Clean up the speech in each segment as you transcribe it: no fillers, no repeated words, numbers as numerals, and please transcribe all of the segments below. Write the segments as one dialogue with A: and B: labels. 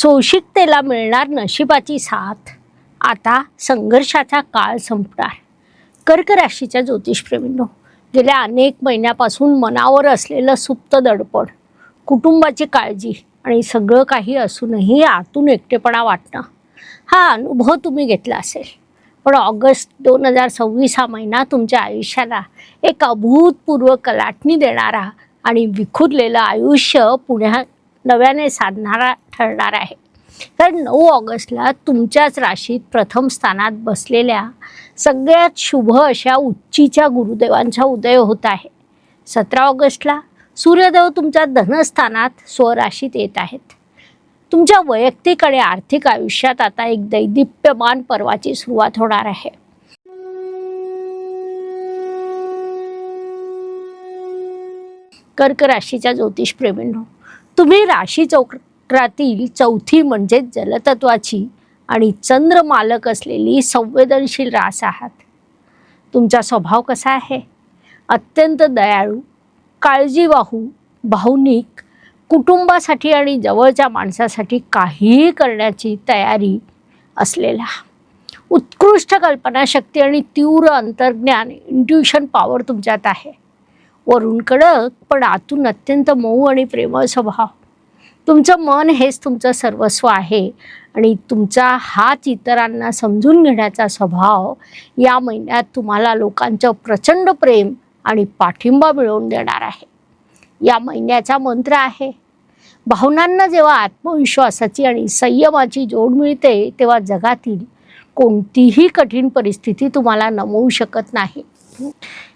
A: सोशिकतेला मिळणार नशिबाची साथ. आता संघर्षाचा काळ संपणार. कर्क राशीच्या ज्योतिषप्रेमींनो, गेल्या अनेक महिन्यापासून मनावर असलेलं सुप्त दडपण, कुटुंबाची काळजी आणि सगळं काही असूनही आतून एकटेपणा वाटणं, हा अनुभव तुम्ही घेतला असेल. पण ऑगस्ट 2026 हा महिना तुमच्या आयुष्याला एक अभूतपूर्व कलाटणी देणारा आणि विखुरलेलं आयुष्य पुन्हा नव्याने साधणारा ठरणार आहे. कारण 9 ऑगस्टला तुमच्याच राशीत प्रथम स्थानात बसलेल्या सगळ्यात शुभ अशा उच्चीच्या गुरुदेवांचा उदय होत आहे. 17 ऑगस्टला सूर्यदेव तुमच्या धनस्थानात स्वराशीत येत आहेत. तुमच्या वैयक्तिक आणि आर्थिक आयुष्यात आता एक दैदिप्यमान पर्वाची सुरुवात होणार आहे. कर्क राशीच्या ज्योतिषप्रेमींनो, तुम्ही राशी चक्रातील चौथी म्हणजे जलतत्वाची आणि चंद्र मालक असलेली संवेदनशील रास आहात. तुमचा स्वभाव कसा आहे? अत्यंत दयाळू, काळजीवाहू, भावनिक, कुटुंबासाठी आणि जवळच्या माणसासाठी काहीही करण्याची तयारी असलेला, उत्कृष्ट कल्पनाशक्ती आणि तीव्र अंतर्ज्ञान, इंट्युशन पॉवर तुमच्यात आहे. वरून कडक पण आतून अत्यंत मऊ आणि प्रेमळ स्वभाव. तुमचं मन हेच तुमचं सर्वस्व आहे आणि तुमचा हाच इतरांना समजून घेण्याचा स्वभाव या महिन्यात तुम्हाला लोकांचं प्रचंड प्रेम आणि पाठिंबा मिळवून देणार आहे. या महिन्याचा मंत्र आहे, भावनांना जेव्हा आत्मविश्वासाची आणि संयमाची जोड मिळते तेव्हा जगातील कोणतीही कठीण परिस्थिती तुम्हाला नमवू शकत नाही.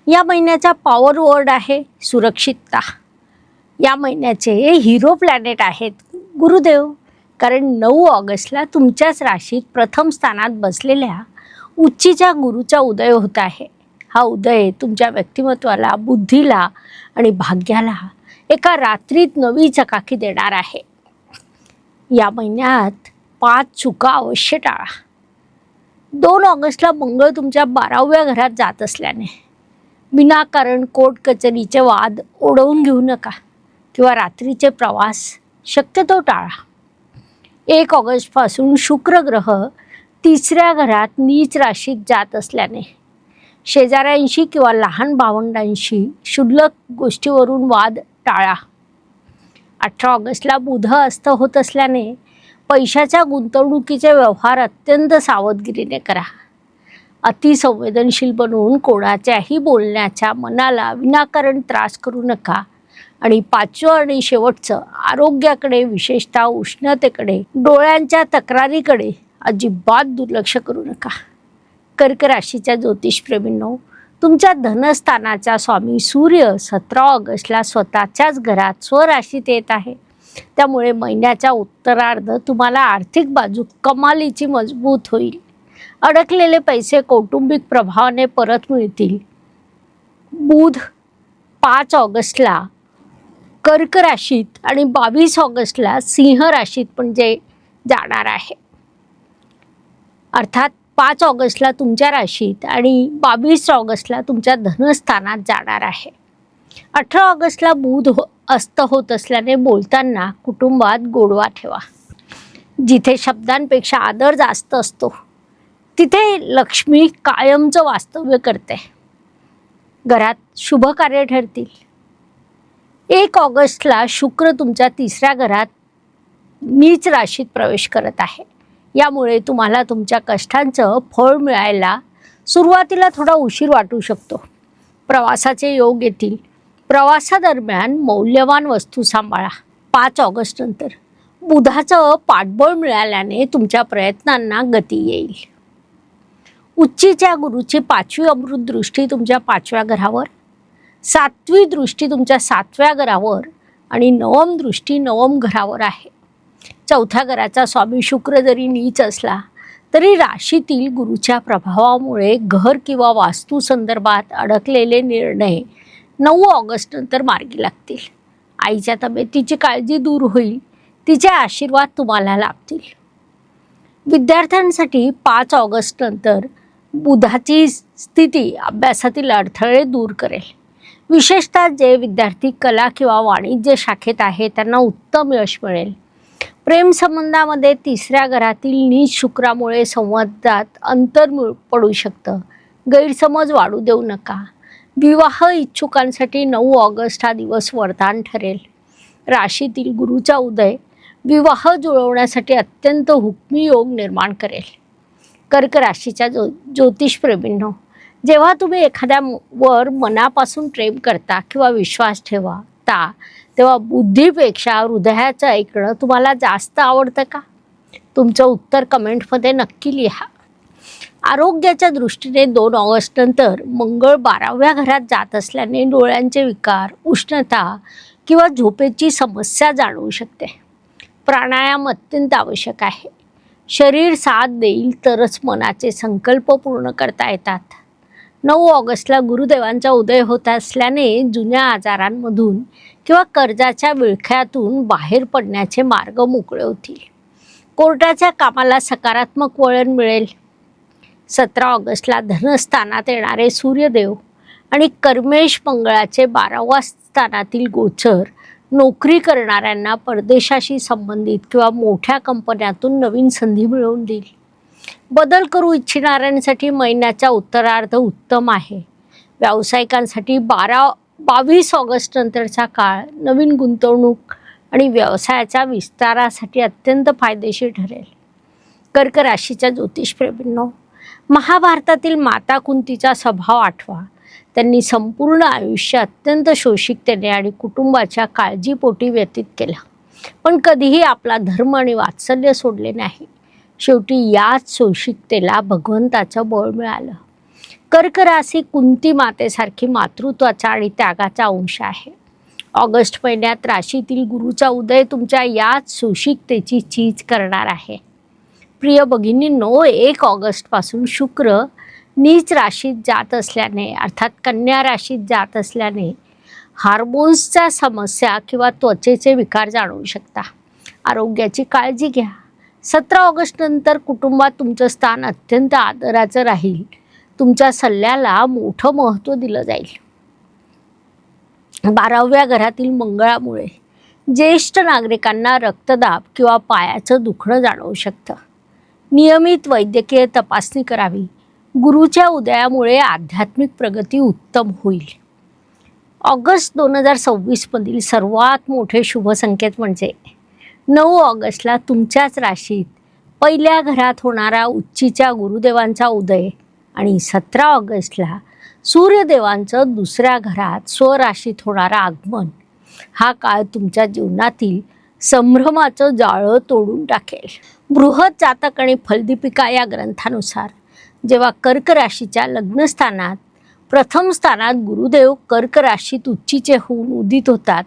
A: या महिन्याचा पॉवर वर्ड आहे सुरक्षितता. या महिन्याचे हिरो प्लॅनेट आहेत गुरुदेव. कारण 9 ऑगस्टला तुमच्याच राशीत प्रथम स्थानात बसलेल्या उच्चीच्या गुरुचा उदय होत आहे. हा उदय तुमच्या व्यक्तिमत्वाला, बुद्धीला आणि भाग्याला एका रात्रीत नवी चकाकी देणार आहे. या महिन्यात 5 चुका अवश्य टाळा. 2 ऑगस्टला मंगळ तुमच्या 12व्या घरात जात असल्याने विनाकारण कोर्ट कचेरीचे वाद ओढवून घेऊ नका किंवा रात्रीचे प्रवास शक्यतो टाळा. 1 ऑगस्टपासून शुक्र ग्रह 3ऱ्या घरात नीच राशीत जात असल्याने शेजाऱ्यांशी किंवा लहान भावंडांशी क्षुल्लक गोष्टीवरून वाद टाळा. 18 ऑगस्टला बुध अस्त होत असल्याने पैशाच्या गुंतवणुकीचे व्यवहार अत्यंत सावधगिरीने करा. अतिसंवेदनशील बनून कोणाच्याही बोलण्याच्या मनाला विनाकारण त्रास करू नका. आणि 5वं आणि शेवटचं, आरोग्याकडे, विशेषतः उष्णतेकडे, डोळ्यांच्या तक्रारीकडे अजिबात दुर्लक्ष करू नका. कर्क राशीच्या ज्योतिषप्रेमींनो, तुमच्या धनस्थानाचा स्वामी सूर्य 17 ऑगस्टला स्वतःच्याच घरात स्वराशीत येत आहे. त्यामुळे महिन्याच्या उत्तरार्ध तुम्हाला आर्थिक बाजू कमालीची मजबूत होईल. अडकलेले पैसे कौटुंबिक प्रभावाने परत मिळतील. बुध 5 ऑगस्टला कर्क राशीत आणि 22 ऑगस्टला सिंह राशीत म्हणजे जाणार आहे. अर्थात 5 ऑगस्टला तुमच्या राशीत आणि 22 ऑगस्टला तुमच्या धनस्थानात जाणार आहे. 18 ऑगस्टला बुध अस्त होत असल्याने बोलताना कुटुंबात गोडवा ठेवा. जिथे शब्दांपेक्षा आदर जास्त असतो तिथे लक्ष्मी कायमचं वास्तव्य करते. घरात शुभ कार्य ठरतील. 1 ऑगस्टला शुक्र तुमच्या 3ऱ्या घरात नीच राशीत प्रवेश करत आहे. यामुळे तुम्हाला तुमच्या कष्टांचं फळ मिळायला सुरुवातीला थोडा उशीर वाटू शकतो. प्रवासाचे योग येतील. प्रवासादरम्यान मौल्यवान वस्तू सांभाळा. 5 ऑगस्ट नंतर बुधाचं पाठबळ मिळाल्याने तुमच्या प्रयत्नांना गती येईल. उच्चीच्या गुरुची 5वी अमृत दृष्टी तुमच्या 5व्या घरावर, 7वी दृष्टी तुमच्या 7व्या घरावर आणि 9वी दृष्टी 9व घरावर आहे. 4थ्या घराचा स्वामी शुक्र जरी नीच असला तरी राशीतील गुरुच्या प्रभावामुळे घर किंवा वास्तू संदर्भात अडकलेले निर्णय 9 ऑगस्ट नंतर मार्गी लागतील. आईच्या तब्येतीची काळजी दूर होईल. तिचे आशीर्वाद तुम्हाला लाभतील. विद्यार्थ्यांसाठी 5 ऑगस्ट नंतर बुधाची स्थिती अभ्यासातील अडथळे दूर करेल. विशेषतः जे विद्यार्थी कला किंवा वाणिज्य शाखेत आहेत त्यांना उत्तम यश मिळेल. प्रेम संबंधामध्ये तिसऱ्या घरातील नीच शुक्रामुळे संवादात अंतर पडू शकतं. गैरसमज वाढू देऊ नका. विवाह इच्छुकांसाठी 9 ऑगस्ट हा दिवस वरदान ठरेल. राशीतील गुरुचा उदय विवाह जुळवण्यासाठी अत्यंत हुकमी योग निर्माण करेल. कर्क राशीच्या ज्योतिषप्रेमींनो, जेव्हा तुम्ही एखाद्यावर मनापासून प्रेम करता किंवा विश्वास ठेवता तेव्हा बुद्धीपेक्षा हृदयाचं ऐकणं तुम्हाला जास्त आवडतं का? तुमचं उत्तर कमेंटमध्ये नक्की लिहा. आरोग्याच्या दृष्टीने 2 ऑगस्ट नंतर मंगळ 12व्या घरात जात असल्याने डोळ्यांचे विकार, उष्णता किंवा झोपेची समस्या जाणवू शकते. प्राणायाम अत्यंत आवश्यक आहे. शरीर साथ देईल तरच मनाचे संकल्प पूर्ण करता येतात. 9 ऑगस्टला गुरुदेवांचा उदय होत असल्याने जुन्या आजारांमधून किंवा कर्जाच्या विळख्यातून बाहेर पडण्याचे मार्ग मोकळे होतील. कोर्टाच्या कामाला सकारात्मक वळण मिळेल. 17 ऑगस्टला धनस्थानात येणारे सूर्यदेव आणि कर्मेश मंगळाचे 12व्या स्थानातील गोचर नोकरी करणाऱ्यांना परदेशाशी संबंधित किंवा मोठ्या कंपन्यातून नवीन संधी मिळवून देईल. बदल करू इच्छिणाऱ्यांसाठी महिन्याचा उत्तरार्ध उत्तम आहे. व्यावसायिकांसाठी 22 ऑगस्ट नंतरचा काळ नवीन गुंतवणूक आणि व्यवसायाच्या विस्तारासाठी अत्यंत फायदेशीर ठरेल. कर्क राशीच्या ज्योतिषप्रेमींनो, महाभारतातील माता कुंतीचा स्वभाव आठवा. त्यांनी संपूर्ण आयुष्य अत्यंत शोषिकतेने आणि कुटुंबाच्या काळजीपोटी व्यतीत केलं, पण कधीही आपला धर्म आणि वात्सल्य सोडले नाही. शेवटी याच शोषिकतेला भगवंताचं बळ मिळालं. कर्क राशी कुंती मातेसारखी मातृत्वाचा आणि त्यागाचा अंश आहे. ऑगस्ट महिन्यात राशीतील गुरुचा उदय तुमच्या याच शोषिकतेची चीज करणार आहे. प्रिय भगिनींनो, 1 ऑगस्टपासून शुक्र नीच राशीत जात असल्याने अर्थात कन्या राशीत जात असल्याने हार्मोन्सच्या समस्या किंवा त्वचेचे विकार जाणवू शकता. आरोग्याची काळजी घ्या. 17 ऑगस्ट नंतर कुटुंबात तुमचं स्थान अत्यंत आदराचं राहील. तुमच्या सल्ल्याला मोठं महत्त्व दिलं जाईल. 12व्या घरातील मंगळामुळे ज्येष्ठ नागरिकांना रक्तदाब किंवा पायाचं दुखणं जाणवू शकतं. नियमित वैद्यकीय तपासणी करावी. गुरुच्या उदयामुळे आध्यात्मिक प्रगती उत्तम होईल. ऑगस्ट 2026 मधील सर्वात मोठे शुभ संकेत म्हणजे 9 ऑगस्टला तुमच्याच राशीत पहिल्या घरात होणारा उच्चीच्या गुरुदेवांचा उदय आणि 17 ऑगस्टला सूर्यदेवांचं दुसऱ्या घरात स्वराशीत होणारं आगमन. हा काळ तुमच्या जीवनातील संभ्रमाचं जाळं तोडून टाकेल. बृहत जातक आणि फलदीपिका या ग्रंथानुसार जेव्हा कर्क राशीच्या लग्नस्थानात प्रथम स्थानात गुरुदेव कर्क राशीत उच्चीचे होऊन उदित होतात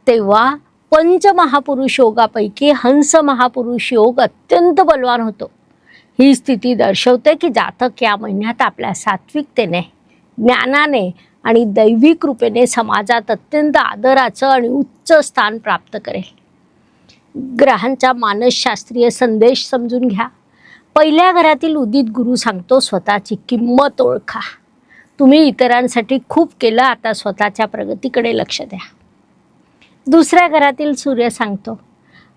A: तेव्हा पंचमहापुरुष योगापैकी हंस महापुरुष योग अत्यंत बलवान होतो. ही स्थिती दर्शवते की जातक या महिन्यात आपल्या सात्विकतेने, ज्ञानाने आणि दैवी कृपेने समाजात अत्यंत आदराचं आणि उच्च स्थान प्राप्त करेल. ग्रहांचा मानसशास्त्रीय संदेश समजून घ्या. पहिल्या घरातील उदित गुरु सांगतो स्वतःची किंमत ओळखा. तुम्ही इतरांसाठी खूप केलं, आता स्वतःच्या प्रगतीकडे लक्ष द्या. दुसऱ्या घरातील सूर्य सांगतो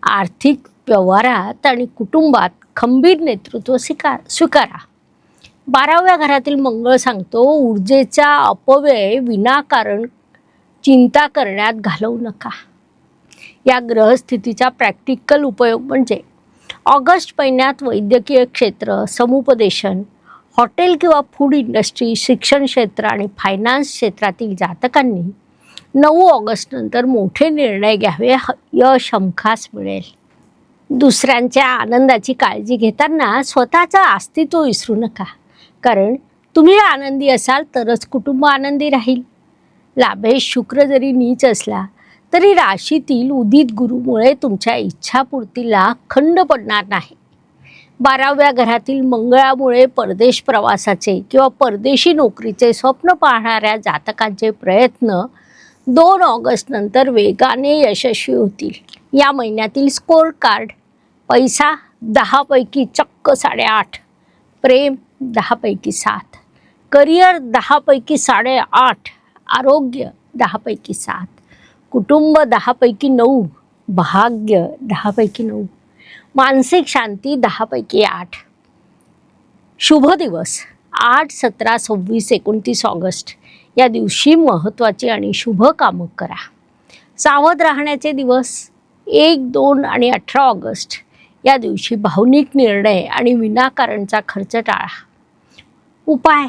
A: आर्थिक व्यवहारात आणि कुटुंबात खंबीर नेतृत्व स्वीकारा. 12व्या घरातील मंगळ सांगतो ऊर्जेचा अपव्यय विनाकारण चिंता करण्यात घालवू नका. या ग्रहस्थितीचा प्रॅक्टिकल उपयोग म्हणजे ऑगस्ट महिन्यात वैद्यकीय क्षेत्र, समुपदेशन, हॉटेल किंवा फूड इंडस्ट्री, शिक्षण क्षेत्र आणि फायनान्स क्षेत्रातील जातकांनी 9 ऑगस्ट नंतर मोठे निर्णय घ्यावे. यश हमखास मिळेल. दुसऱ्यांच्या आनंदाची काळजी घेताना स्वतःचं अस्तित्व विसरू नका, कारण तुम्ही आनंदी असाल तरच कुटुंब आनंदी राहील. लाभेश शुक्र जरी नीच असला तरी राशीतील उदित गुरुमुळे तुमच्या इच्छापूर्तीला खंड पडणार नाही. 12व्या घरातील मंगळामुळे परदेश प्रवासाचे किंवा परदेशी नोकरीचे स्वप्न पाहणाऱ्या जातकांचे प्रयत्न 2 ऑगस्ट नंतर वेगाने यशस्वी होतील. या महिन्यातील स्कोर कार्ड: पैसा 10 पैकी चक्क 8.5, प्रेम 10 पैकी 7, करिअर 10 पैकी 8.5, आरोग्य 10 पैकी 7, कुटुंब 10 पैकी 9, भाग्य 10 पैकी 9. मानसिक शांती 10 पैकी 8. शुभ दिवस 8, 17, 26, 29 ऑगस्ट या दिवशी महत्त्वाची आणि शुभ कामं करा. सावध राहण्याचे दिवस 1, 2 आणि 18 ऑगस्ट या दिवशी भावनिक निर्णय आणि विनाकारणचा खर्च टाळा. उपाय: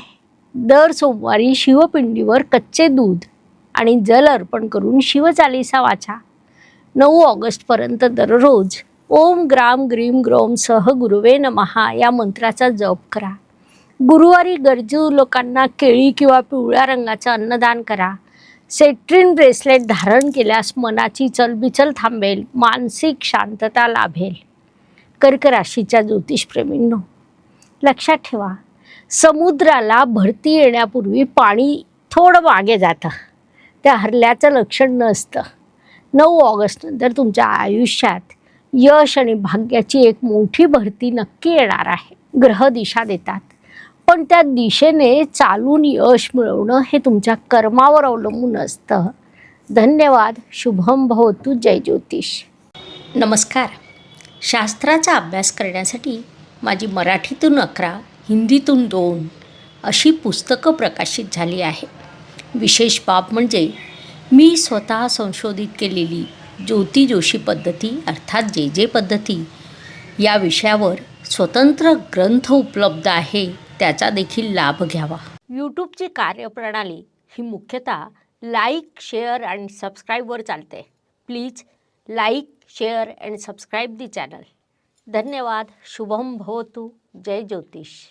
A: दर सोमवारी शिवपिंडीवर कच्चे दूध आणि जल अर्पण करून शिवचालीसा वाचा. 9 ऑगस्टपर्यंत दररोज ओम ग्राम ग्रीम ग्रोम सह गुरुवे नमहा या मंत्राचा जप करा. गुरुवारी गरजू लोकांना केळी किंवा पिवळ्या रंगाचं अन्नदान करा. सेट्रिन ब्रेसलेट धारण केल्यास मनाची चलबिचल थांबेल, मानसिक शांतता लाभेल. कर्क राशीच्या ज्योतिषप्रेमींनो, लक्षात ठेवा, समुद्राला भरती येण्यापूर्वी पाणी थोडं मागे जातं. त्या हरल्याचं लक्षण नसतं. 9 ऑगस्टनंतर तुमच्या आयुष्यात यश आणि भाग्याची एक मोठी भरती नक्की येणार आहे. ग्रह दिशा देतात, पण त्या दिशेने चालून यश मिळवणं हे तुमच्या कर्मावर अवलंबून असतं. धन्यवाद. शुभम भवतु. जय ज्योतिष. नमस्कार. शास्त्राचा अभ्यास करण्यासाठी माझी मराठीतून 11, हिंदीतून 2 अशी पुस्तकं प्रकाशित झाली आहे. विशेष बाब म्हणजे मी स्वतः संशोधित केलेली ज्योती जोशी पद्धती अर्थात जे पद्धती या विषयावर स्वतंत्र ग्रंथ उपलब्ध आहे. त्याचा देखील लाभ घ्यावा. यूट्यूबची कार्यप्रणाली ही मुख्यतः लाईक, शेअर आणि सबस्क्राईबवर चालते. Please like, share and subscribe the channel. धन्यवाद. शुभम भवतु. जय ज्योतिष.